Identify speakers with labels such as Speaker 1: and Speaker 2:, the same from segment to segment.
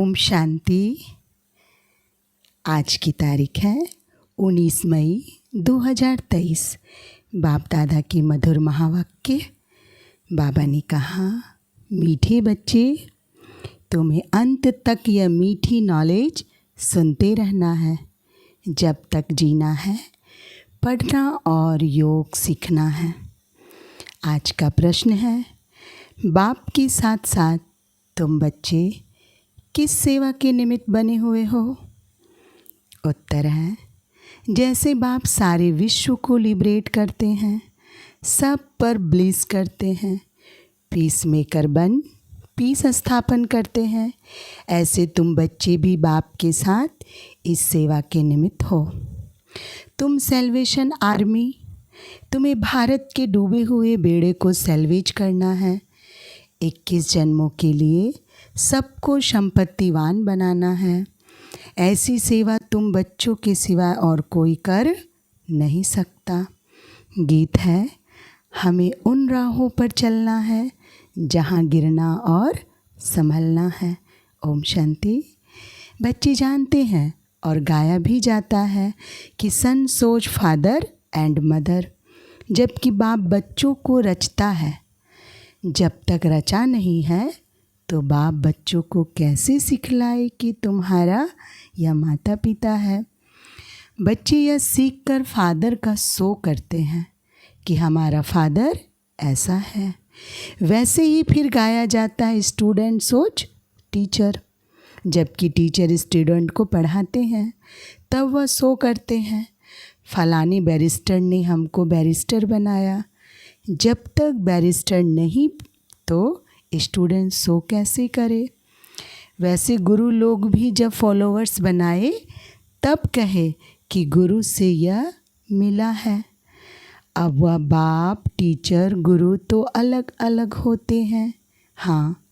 Speaker 1: ओम शांति। आज की तारीख है 19 मई 2023। बाप दादा की मधुर महावाक्य। बाबा ने कहा, मीठे बच्चे, तुम्हें अंत तक यह मीठी नॉलेज सुनते रहना है। जब तक जीना है, पढ़ना और योग सीखना है। आज का प्रश्न है, बाप के साथ साथ तुम बच्चे किस सेवा के निमित्त बने हुए हो? उत्तर है, जैसे बाप सारे विश्व को लिबरेट करते हैं, सब पर ब्लिस करते हैं, पीस मेकर बन पीस स्थापन करते हैं, ऐसे तुम बच्चे भी बाप के साथ इस सेवा के निमित्त हो। तुम सेल्वेशन आर्मी, तुम्हें भारत के डूबे हुए बेड़े को सेल्वेज करना है। 21 जन्मों के लिए सबको संपत्तिवान बनाना है। ऐसी सेवा तुम बच्चों के सिवा और कोई कर नहीं सकता। गीत है, हमें उन राहों पर चलना है जहाँ गिरना और संभलना है। ओम शांति। बच्चे जानते हैं और गाया भी जाता है कि सन सोच फादर एंड मदर, जबकि बाप बच्चों को रचता है। जब तक रचा नहीं है तो बाप बच्चों को कैसे सिखलाए कि तुम्हारा यह माता पिता है। बच्चे यह सीखकर फादर का शो करते हैं कि हमारा फादर ऐसा है। वैसे ही फिर गाया जाता है, स्टूडेंट सोच टीचर। जबकि टीचर स्टूडेंट को पढ़ाते हैं तब वह शो करते हैं, फलाने बैरिस्टर ने हमको बैरिस्टर बनाया। जब तक बैरिस्टर नहीं तो स्टूडेंट शो कैसे करे। वैसे गुरु लोग भी जब फॉलोअर्स बनाए तब कहे कि गुरु से यह मिला है। अब वह बाप टीचर गुरु तो अलग अलग होते हैं। हाँ,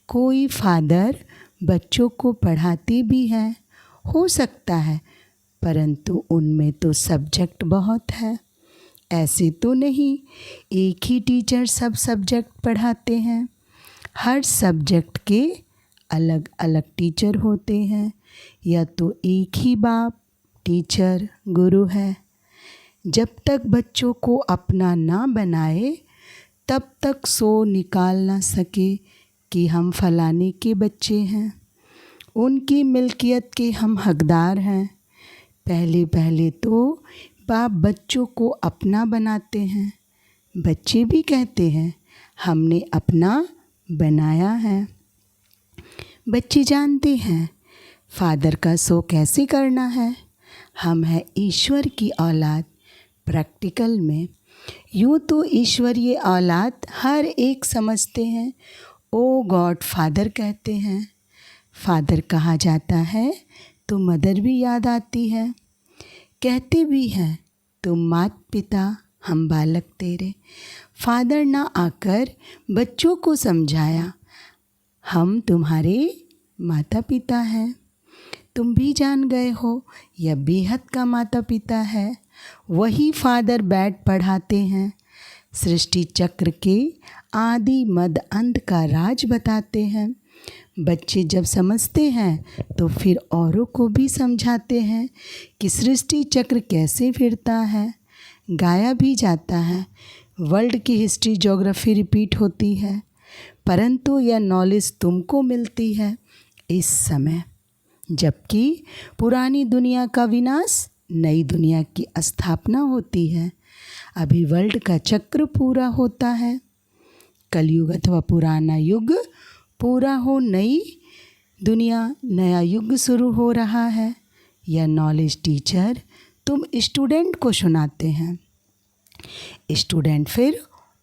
Speaker 1: कोई फादर बच्चों को पढ़ाते भी हैं, हो सकता है, परंतु उनमें तो सब्जेक्ट बहुत है। ऐसे तो नहीं एक ही टीचर सब सब्जेक्ट पढ़ाते हैं। हर सब्जेक्ट के अलग अलग टीचर होते हैं। या तो एक ही बाप टीचर गुरु है। जब तक बच्चों को अपना ना बनाए तब तक सो निकाल ना सके कि हम फलाने के बच्चे हैं, उनकी मिल्कियत के हम हकदार हैं। पहले पहले तो बाप बच्चों को अपना बनाते हैं। बच्चे भी कहते हैं, हमने अपना बनाया है। बच्चे जानते हैं फादर का शो कैसे करना है। हम हैं ईश्वर की औलाद। प्रैक्टिकल में यूँ तो ईश्वरीय औलाद हर एक समझते हैं। ओ गॉड फादर कहते हैं। फादर कहा जाता है तो मदर भी याद आती है। कहते भी हैं, तुम मात पिता हम बालक तेरे। फादर ना आकर बच्चों को समझाया, हम तुम्हारे माता पिता हैं। तुम भी जान गए हो यह बेहद का माता पिता है। वही फादर बैठ पढ़ाते हैं। सृष्टि चक्र के आदि मद अंत का राज बताते हैं। बच्चे जब समझते हैं तो फिर औरों को भी समझाते हैं कि सृष्टि चक्र कैसे फिरता है। गाया भी जाता है, वर्ल्ड की हिस्ट्री ज्योग्राफी रिपीट होती है, परंतु यह नॉलेज तुमको मिलती है इस समय, जबकि पुरानी दुनिया का विनाश, नई दुनिया की स्थापना होती है। अभी वर्ल्ड का चक्र पूरा होता है। कलयुग अथवा पुराना युग पूरा हो, नई दुनिया नया युग शुरू हो रहा है। यह नॉलेज टीचर तुम स्टूडेंट को सुनाते हैं। स्टूडेंट फिर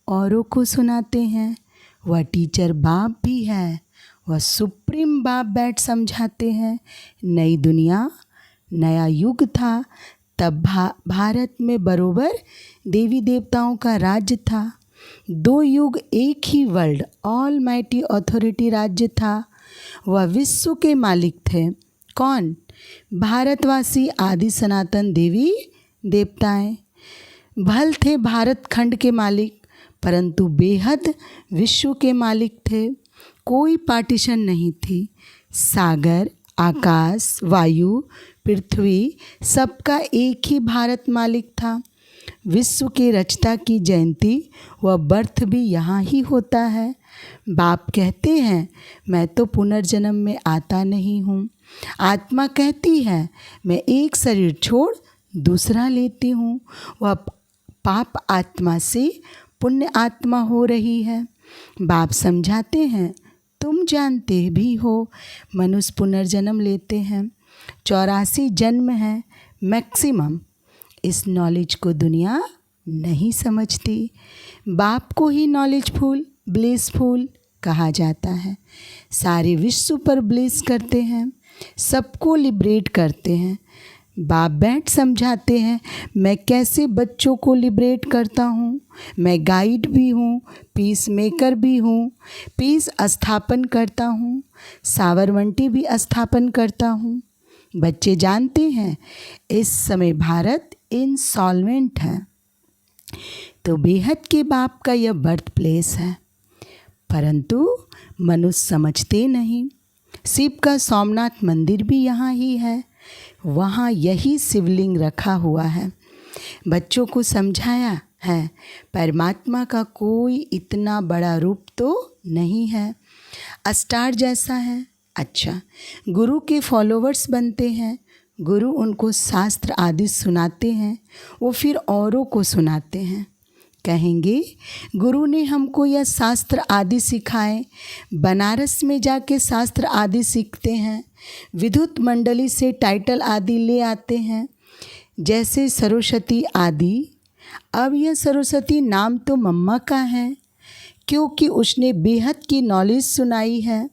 Speaker 1: औरों को सुनाते हैं। वह टीचर बाप भी है। वह सुप्रीम बाप बैठ समझाते हैं। नई दुनिया नया युग था, तब भारत में बरोबर देवी देवताओं का राज्य था। 2 युग एक ही वर्ल्ड ऑल माइटी अथॉरिटी राज्य था। वह विश्व के मालिक थे। कौन? भारतवासी आदि सनातन देवी देवताएं। भल थे भारत खंड के मालिक, परंतु बेहद विश्व के मालिक थे। कोई पार्टीशन नहीं थी। सागर, आकाश, वायु, पृथ्वी सबका एक ही भारत मालिक था। विश्व के रचता की जयंती व बर्थ भी यहाँ ही होता है। बाप कहते हैं मैं तो पुनर्जन्म में आता नहीं हूँ। आत्मा कहती है मैं एक शरीर छोड़ दूसरा लेती हूँ। वह पाप आत्मा से पुण्य आत्मा हो रही है। बाप समझाते हैं तुम जानते भी हो मनुष्य पुनर्जन्म लेते हैं। 84 जन्म है मैक्सिमम। इस नॉलेज को दुनिया नहीं समझती। बाप को ही नॉलेजफुल, ब्लिसफुल कहा जाता है। सारे विश्व पर ब्लिस करते हैं, सबको लिबरेट करते हैं। बाप बैठ समझाते हैं मैं कैसे बच्चों को लिबरेट करता हूँ। मैं गाइड भी हूँ, पीस मेकर भी हूँ, पीस स्थापन करता हूँ, साबरमती भी स्थापन करता हूँ। बच्चे जानते हैं इस समय भारत इंसॉल्वेंट है, तो बेहद के बाप का यह बर्थ प्लेस है। परंतु मनुष्य समझते नहीं। शिव का सोमनाथ मंदिर भी यहाँ ही है, वहाँ यही शिवलिंग रखा हुआ है। बच्चों को समझाया है परमात्मा का कोई इतना बड़ा रूप तो नहीं है, स्टार जैसा है। अच्छा, गुरु के फॉलोवर्स बनते हैं, गुरु उनको शास्त्र आदि सुनाते हैं, वो फिर औरों को सुनाते हैं। कहेंगे गुरु ने हमको यह शास्त्र आदि सिखाए। बनारस में जाके शास्त्र आदि सीखते हैं, विद्युत मंडली से टाइटल आदि ले आते हैं, जैसे सरस्वती आदि। अब यह सरस्वती नाम तो मम्मा का है, क्योंकि उसने बेहद की नॉलेज सुनाई है।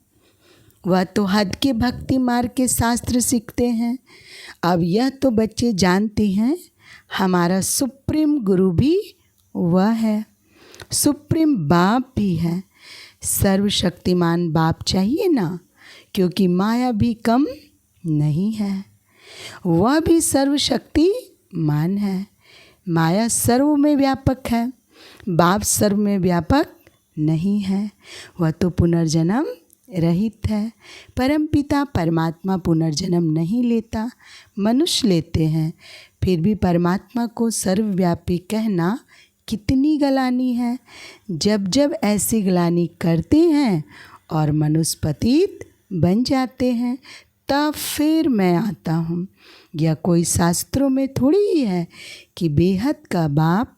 Speaker 1: वह तो हद के भक्ति मार्ग के शास्त्र सीखते हैं। अब यह तो बच्चे जानते हैं हमारा सुप्रीम गुरु भी वह है, सुप्रीम बाप भी है। सर्वशक्तिमान बाप चाहिए ना, क्योंकि माया भी कम नहीं है, वह भी सर्वशक्तिमान है। माया सर्व में व्यापक है, बाप सर्व में व्यापक नहीं है। वह तो पुनर्जन्म रहित है। परमपिता परमात्मा पुनर्जन्म नहीं लेता, मनुष्य लेते हैं। फिर भी परमात्मा को सर्वव्यापी कहना कितनी गलानी है। जब जब ऐसी गलानी करते हैं और मनुष्य पतित बन जाते हैं, तब फिर मैं आता हूँ। यह कोई शास्त्रों में थोड़ी ही है कि बेहद का बाप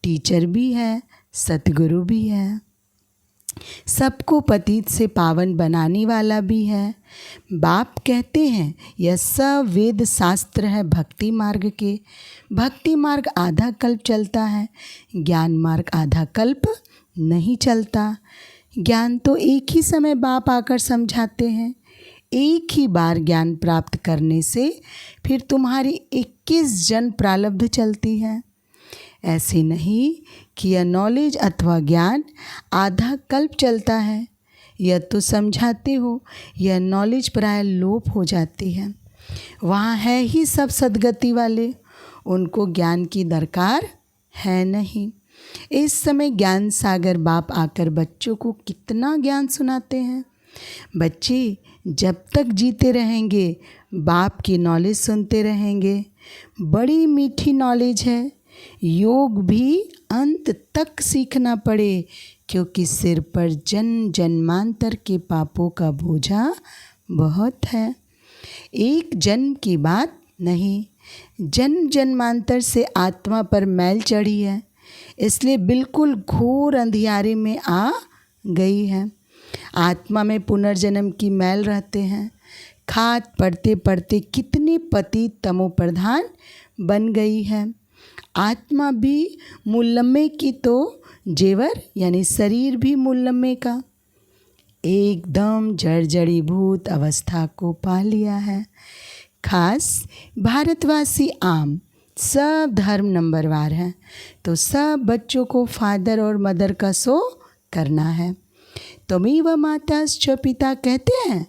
Speaker 1: टीचर भी है, सतगुरु भी है, सबको पतित से पावन बनाने वाला भी है। बाप कहते हैं यह सब वेद शास्त्र है भक्ति मार्ग के। भक्ति मार्ग आधा कल्प चलता है, ज्ञान मार्ग आधा कल्प नहीं चलता। ज्ञान तो एक ही समय बाप आकर समझाते हैं। एक ही बार ज्ञान प्राप्त करने से फिर तुम्हारी 21 जन्म प्रारब्ध चलती है। ऐसे नहीं कि यह नॉलेज अथवा ज्ञान आधा कल्प चलता है। यह तो समझाते हो यह नॉलेज प्राय लोप हो जाती है। वहाँ है ही सब सद्गति वाले, उनको ज्ञान की दरकार है नहीं। इस समय ज्ञान सागर बाप आकर बच्चों को कितना ज्ञान सुनाते हैं। बच्चे जब तक जीते रहेंगे बाप की नॉलेज सुनते रहेंगे। बड़ी मीठी नॉलेज है। योग भी अंत तक सीखना पड़े, क्योंकि सिर पर जन्म जन्मांतर के पापों का बोझा बहुत है। एक जन्म की बात नहीं, जन्म जन्मांतर से आत्मा पर मैल चढ़ी है, इसलिए बिल्कुल घोर अंधियारे में आ गई है। आत्मा में पुनर्जन्म की मैल रहते हैं। खाद पढ़ते पढ़ते कितनी पतित तमो प्रधान बन गई है। आत्मा भी मुल्लम्मे की तो जेवर यानी शरीर भी मुल्लम्मे का एकदम जड़जड़ीभूत अवस्था को पा लिया है। खास भारतवासी आम सब धर्म नंबरवार हैं, तो सब बच्चों को फादर और मदर का शो करना है। त्वमेव माताश्च पिता कहते हैं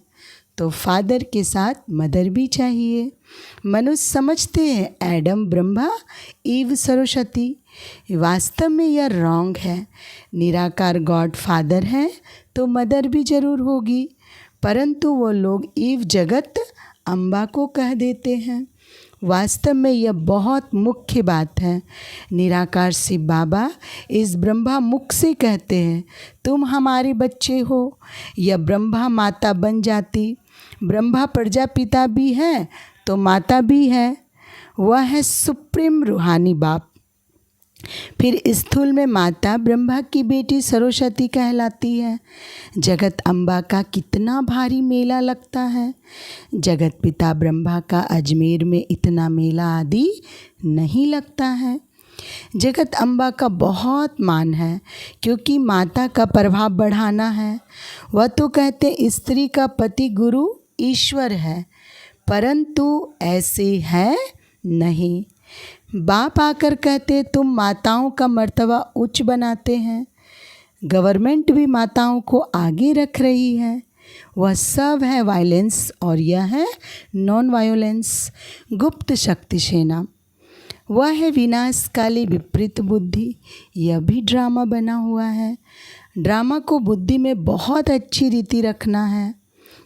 Speaker 1: तो फादर के साथ मदर भी चाहिए। मनुष्य समझते हैं एडम ब्रह्मा ईव सरस्वती, वास्तव में यह रॉन्ग है। निराकार गॉड फादर है तो मदर भी जरूर होगी। परंतु वो लोग ईव जगत अम्बा को कह देते हैं। वास्तव में यह बहुत मुख्य बात है। निराकार शिव बाबा इस ब्रह्मा मुख से कहते हैं, तुम हमारे बच्चे हो। यह ब्रह्मा माता बन जाती। ब्रह्मा प्रजापिता भी है तो माता भी है। वह है सुप्रीम रूहानी बाप। फिर स्थूल में माता ब्रह्मा की बेटी सरस्वती कहलाती है। जगत अम्बा का कितना भारी मेला लगता है। जगत पिता ब्रह्मा का अजमेर में इतना मेला आदि नहीं लगता है। जगत अम्बा का बहुत मान है, क्योंकि माता का प्रभाव बढ़ाना है। वह तो कहते स्त्री का पति गुरु ईश्वर है, परंतु ऐसे है नहीं। बाप आकर कहते तुम माताओं का मर्तबा उच्च बनाते हैं। गवर्नमेंट भी माताओं को आगे रख रही है। वह सब है वायलेंस और यह है नॉन वायलेंस। गुप्त शक्ति सेना वह है विनाशकाली विपरीत बुद्धि। यह भी ड्रामा बना हुआ है। ड्रामा को बुद्धि में बहुत अच्छी रीति रखना है।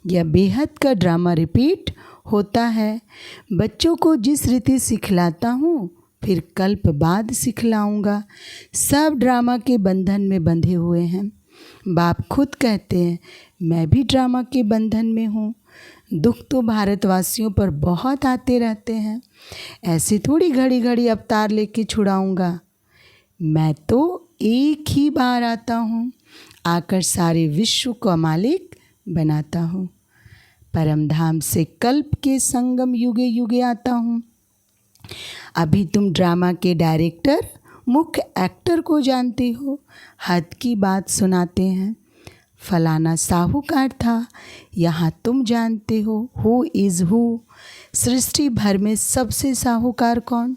Speaker 1: यह बेहद का ड्रामा रिपीट होता है। बच्चों को जिस रीति सिखलाता हूँ फिर कल्प बाद सिखलाऊंगा। सब ड्रामा के बंधन में बंधे हुए हैं। बाप खुद कहते हैं मैं भी ड्रामा के बंधन में हूँ। दुख तो भारतवासियों पर बहुत आते रहते हैं। ऐसे थोड़ी घड़ी घड़ी अवतार लेके छुड़ाऊंगा। मैं तो एक ही बार आता हूँ, आकर सारे विश्व का मालिक बनाता हूँ। परमधाम से कल्प के संगम युगे युगे आता हूँ। अभी तुम ड्रामा के डायरेक्टर मुख्य एक्टर को जानते हो। हद की बात सुनाते हैं। फलाना साहूकार था, यहाँ तुम जानते हो हु इज़ हु। सृष्टि भर में सबसे साहूकार कौन?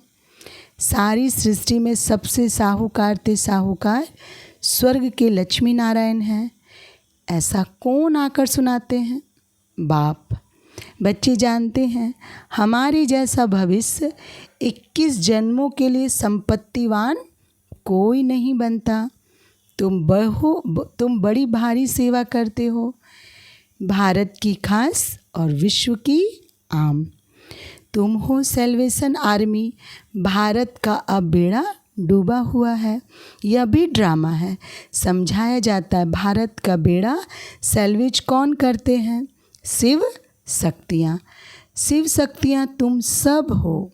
Speaker 1: सारी सृष्टि में सबसे साहूकार थे साहूकार स्वर्ग के लक्ष्मी नारायण हैं। ऐसा कौन आकर सुनाते हैं? बाप। बच्चे जानते हैं हमारे जैसा भविष्य 21 जन्मों के लिए संपत्तिवान कोई नहीं बनता। तुम बड़ी भारी सेवा करते हो, भारत की खास और विश्व की आम। तुम हो सेल्वेशन आर्मी। भारत का अब बेड़ा डूबा हुआ है। यह भी ड्रामा है। समझाया जाता है भारत का बेड़ा सेल्वेज कौन करते हैं? शिव शक्तियाँ। शिव शक्तियाँ तुम सब हो।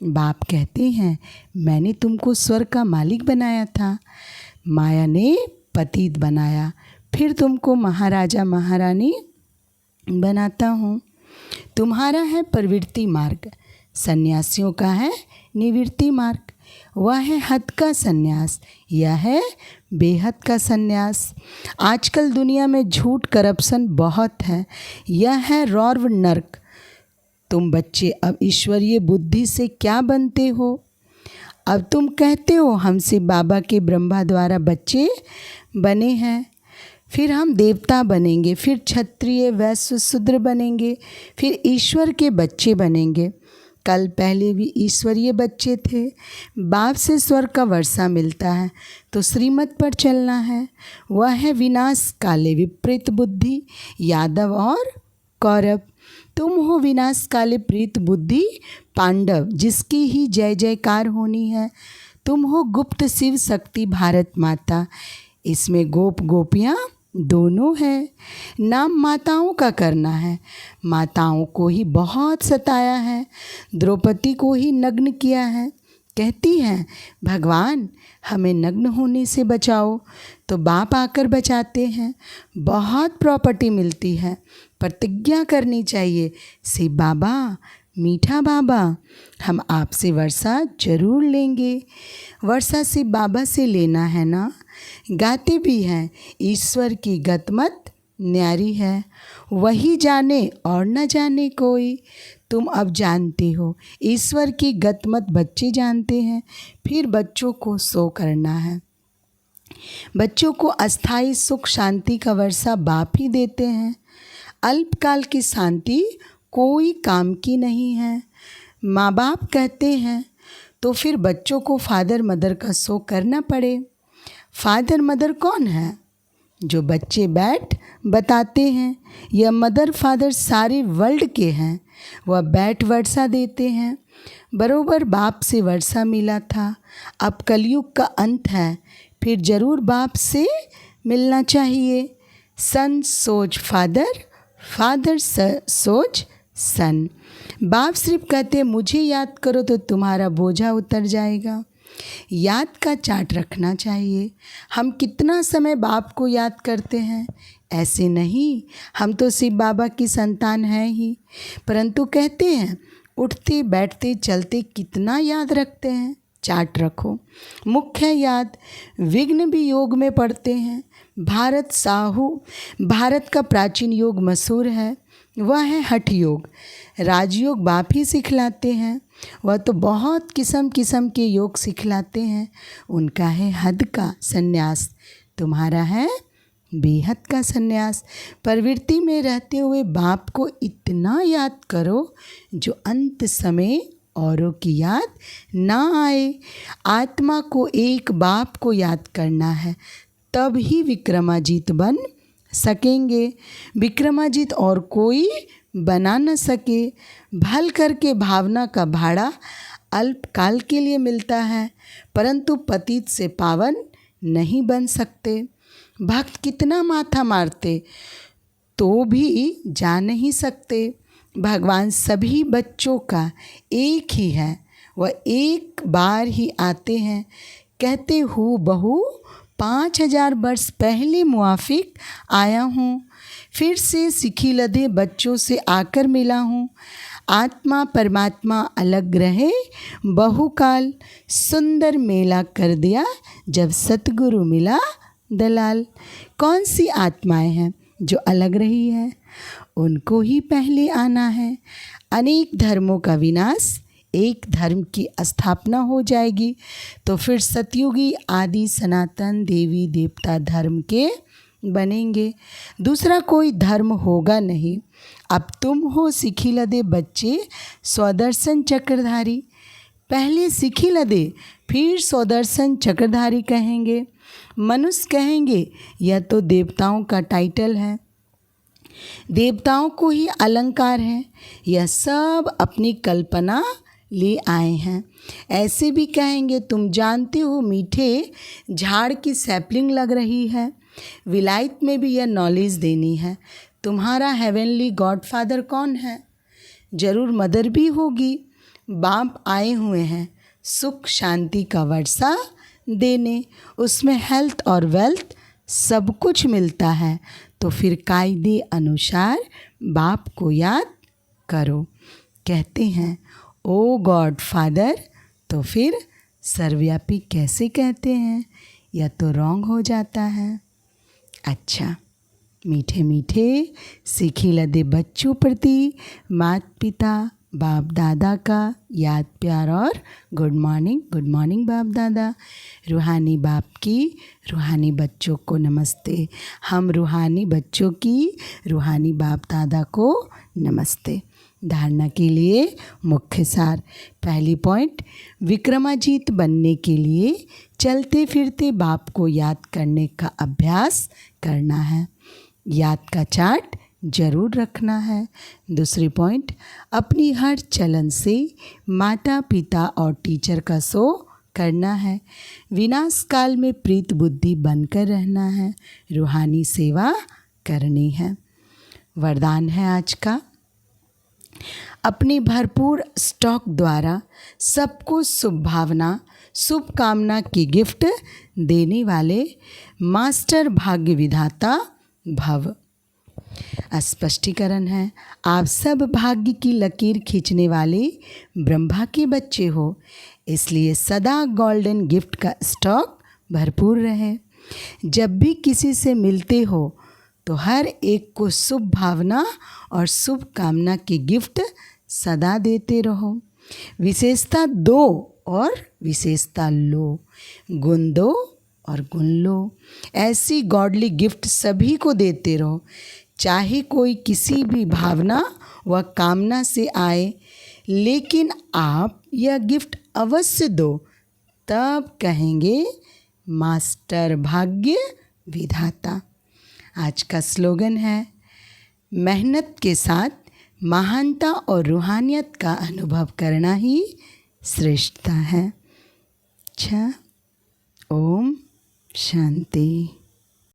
Speaker 1: बाप कहते हैं मैंने तुमको स्वर्ग का मालिक बनाया था। माया ने पतित बनाया, फिर तुमको महाराजा महारानी बनाता हूँ। तुम्हारा है प्रवृत्ति मार्ग, सन्यासियों का है निवृत्ति मार्ग। वह है हद का सन्यास, यह है बेहद का सन्यास। आजकल दुनिया में झूठ करप्शन बहुत है। यह है रौर्व नर्क। तुम बच्चे अब ईश्वरीय बुद्धि से क्या बनते हो? अब तुम कहते हो हमसे बाबा के ब्रह्मा द्वारा बच्चे बने हैं, फिर हम देवता बनेंगे, फिर क्षत्रिय वैश्य शूद्र बनेंगे, फिर ईश्वर के बच्चे बनेंगे। कल पहले भी ईश्वरीय बच्चे थे। बाप से स्वर्ग का वर्षा मिलता है तो श्रीमत पर चलना है। वह है विनाश काले विपरीत बुद्धि, यादव और कौरव। तुम हो विनाश काले प्रीत बुद्धि पांडव, जिसकी ही जय जयकार होनी है। तुम हो गुप्त शिव शक्ति भारत माता। इसमें गोप गोपियाँ दोनों है। नाम माताओं का करना है। माताओं को ही बहुत सताया है, द्रौपदी को ही नग्न किया है। कहती हैं भगवान हमें नग्न होने से बचाओ, तो बाप आकर बचाते हैं। बहुत प्रॉपर्टी मिलती है, प्रतिज्ञा करनी चाहिए। शिव बाबा मीठा बाबा हम आपसे वर्षा जरूर लेंगे। वर्षा शिव बाबा से लेना है ना। गाते भी हैं ईश्वर की गतमत न्यारी है, वही जाने और न जाने कोई। तुम अब जानते हो ईश्वर की गतमत बच्चे जानते हैं। फिर बच्चों को सो करना है। बच्चों को अस्थाई सुख शांति का वर्षा बाप ही देते हैं। अल्पकाल की शांति कोई काम की नहीं है। माँ बाप कहते हैं तो फिर बच्चों को फादर मदर का शो करना पड़े। फादर मदर कौन है? जो बच्चे बैठ बताते हैं, यह मदर फादर सारे वर्ल्ड के हैं। वह बैठ वर्षा देते हैं। बरोबर बाप से वर्षा मिला था। अब कलयुग का अंत है, फिर ज़रूर बाप से मिलना चाहिए। सन सोच फादर, फादर सोच सन। बाप सिर्फ कहते मुझे याद करो तो तुम्हारा बोझा उतर जाएगा। याद का चार्ट रखना चाहिए। हम कितना समय बाप को याद करते हैं? ऐसे नहीं, हम तो शिव बाबा की संतान हैं ही, परंतु कहते हैं उठते बैठते चलते कितना याद रखते हैं। चार्ट रखो। मुख्य याद, विघ्न भी योग में पढ़ते हैं। भारत का प्राचीन योग मशहूर है, वह है हठ योग। राजयोग बाप ही सिखलाते हैं। वह तो बहुत किस्म किस्म के योग सिखलाते हैं। उनका है हद का संन्यास, तुम्हारा है बेहद का संन्यास। प्रवृत्ति में रहते हुए बाप को इतना याद करो जो अंत समय औरों की याद ना आए। आत्मा को एक बाप को याद करना है, तब ही विक्रमाजीत बन सकेंगे। विक्रमाजीत और कोई बना न सके। भल करके भावना का भाड़ा अल्पकाल के लिए मिलता है, परंतु पतित से पावन नहीं बन सकते। भक्त कितना माथा मारते तो भी जा नहीं सकते। भगवान सभी बच्चों का एक ही है, वह एक बार ही आते हैं। कहते हूँ बहू 5000 वर्ष पहले मुआफिक आया हूँ, फिर से सिखी लदे बच्चों से आकर मिला हूँ। आत्मा परमात्मा अलग रहे बहुकाल, सुंदर मेला कर दिया जब सतगुरु मिला दलाल। कौन सी आत्माएं हैं जो अलग रही है? उनको ही पहले आना है। अनेक धर्मों का विनाश, एक धर्म की स्थापना हो जाएगी, तो फिर सतयुगी आदि सनातन देवी देवता धर्म के बनेंगे। दूसरा कोई धर्म होगा नहीं। अब तुम हो सिखी लदे बच्चे स्वदर्शन चक्रधारी। पहले सिखी लदे, फिर स्वदर्शन चक्रधारी कहेंगे। मनुष्य कहेंगे यह तो देवताओं का टाइटल है, देवताओं को ही अलंकार है, यह सब अपनी कल्पना ले आए हैं। ऐसे भी कहेंगे तुम जानते हो मीठे झाड़ की सैपलिंग लग रही है। विलायत में भी यह नॉलेज देनी है। तुम्हारा हेवनली गॉडफादर कौन है? जरूर मदर भी होगी। बाप आए हुए हैं सुख शांति का वर्षा देने, उसमें हेल्थ और वेल्थ सब कुछ मिलता है। तो फिर कायदे अनुसार बाप को याद करो। कहते हैं ओ गॉड फादर, तो फिर सर्वव्यापी कैसे कहते हैं? यह तो रॉन्ग हो जाता है। अच्छा, मीठे मीठे सिखी लदे बच्चों प्रति माता पिता बाप दादा का याद प्यार और गुड मॉर्निंग बाप दादा। रूहानी बाप की रूहानी बच्चों को नमस्ते। हम रूहानी बच्चों की रूहानी बाप दादा को नमस्ते। धारणा के लिए मुख्य सार। पहली पॉइंट, विक्रमाजीत बनने के लिए चलते फिरते बाप को याद करने का अभ्यास करना है। याद का चार्ट जरूर रखना है। दूसरी पॉइंट, अपनी हर चलन से माता पिता और टीचर का शो करना है। विनाश काल में प्रीत बुद्धि बनकर रहना है। रूहानी सेवा करनी है। वरदान है आज का, अपनी भरपूर स्टॉक द्वारा सबको शुभ भावना शुभकामना की गिफ्ट देने वाले मास्टर भाग्य विधाता भव। स्पष्टीकरण है, आप सब भाग्य की लकीर खींचने वाले ब्रह्मा के बच्चे हो, इसलिए सदा गोल्डन गिफ्ट का स्टॉक भरपूर रहे। जब भी किसी से मिलते हो तो हर एक को शुभ भावना और शुभ कामना की गिफ्ट सदा देते रहो। विशेषता दो और विशेषता लो, गुण दो और गुण लो। ऐसी गॉडली गिफ्ट सभी को देते रहो, चाहे कोई किसी भी भावना व कामना से आए, लेकिन आप यह गिफ्ट अवश्य दो, तब कहेंगे मास्टर भाग्य विधाता। आज का स्लोगन है, मेहनत के साथ महानता और रूहानियत का अनुभव करना ही श्रेष्ठता है। अच्छा, ओम शांति।